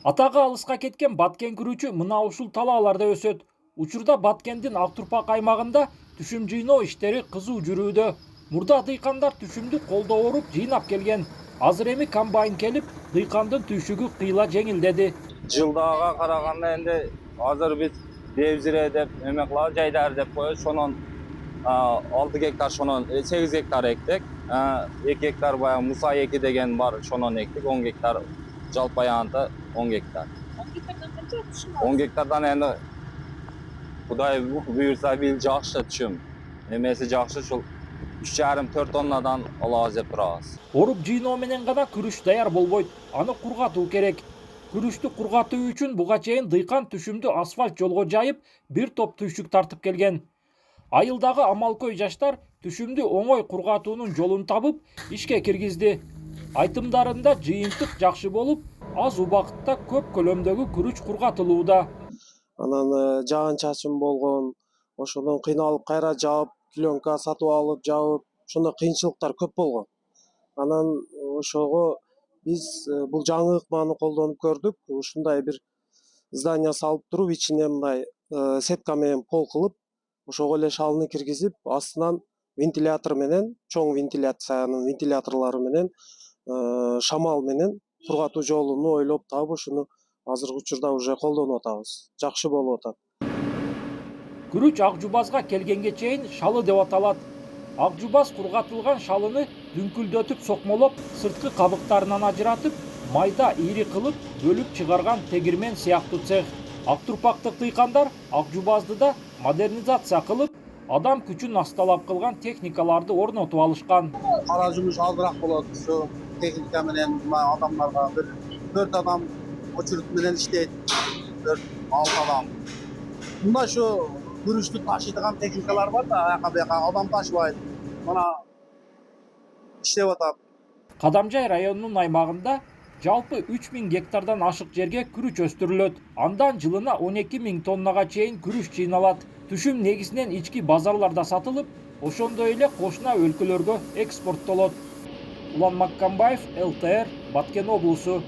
Атага алыска кеткен баткен күрүчү мына ушул талааларда өсөт. Учурда Баткендин Ак Турпак аймагында түшүм жыйноо иштери кызуу жүрүүдө. Мурда дыйкандар түшүмдү колдо оруп жыйнап келген. Азыр эми комбайн келип, дыйкандын түйшүгү кыйла жеңилдеди. Жылдага караганда энди азыр биз дебзире деп эме кылабыз, жайдары деп коебуз. Шонон 6 гектар, шонон 8 гектар эктик. 2 гектар баягы Муса 2 деген бар, шонон эктик. 10 гектар жалпы аянты 10 гектар. 10 гектардан канча түшүм 10 гектардан энди Кудай буйрса бил жакшы түшүм. Эмеси жакшы, ушул 3,5-4 тоннадан алабыз деп турабыз. Оруп жыйноо менен гана күрүч даяр болбойт. Аны кургатуу керек. Күрүчтү кургатуу үчүн буга чейин дыйкан түшүмдү асфальт жолго жайып, бир топ түйшүк тартып келген. Айылдагы амалкөй жаштар түшүмдү оңой кургатуунун жолун табып, ишке киргизди. Айтымдарында жыйынтык жакшы болуп, аз убакытта көп көлөмдөгү күрүч кургатылууда. Анан жаан чачым болгон, ошондон кыйналып кайра жаап, пленка сатып алып жаап, ошондой кыйынчылыктар көп болгон. Анан ошого биз бул жаңы ыкманы колдонуп көрдүк. Ушундай бир здание салып туруп, ичине мындай сетка менен пол кылып, ошого эле шалны киргизип, астынан вентилятор менен, чоң вентиляциянын вентиляторлору менен, шамал менен кургатуу жолуну ойлоп таап, ушуну азыркы учурда уже колдонуп атабыз. Жакшы болуп атат. Күрүч ак жубазга келгенге чейин шалы деп аталат. Ак жубаз кургатылган шалыны дүңкүлдөтүп сокмолоп, сырткы кабыктарынан ажыратып, майда ири кылып бөлүп чыгарган тегирмен сыяктуу цех. Ак Турпактык дыйкандар ак жубазды да модернизация кылып, адам күчүн асталап кылган техникаларды орнотуп алышкан. Кара жумуш азыраак болот. Ушу техника менен адамдарга бир 4 адам очередь менен иштейт. 4-6 адам. Мында ушу күрүчтү ташыйдыган техникалар бар да, аяка бияка адам ташыбайт. Мына иштеп атат. Кадамжай районунун аймагында жалпы 3000 гектардан ашык жерге күрүч өстүрүлөт. Андан жылына 12.000 тоннага чейин күрүч жыйналат. Түшүм негизинен ички базарларда сатылып, ошондой эле кошуна өлкөлөргө экспорттолот. Улан Маккамбаев, ЛТР, Баткен облусу.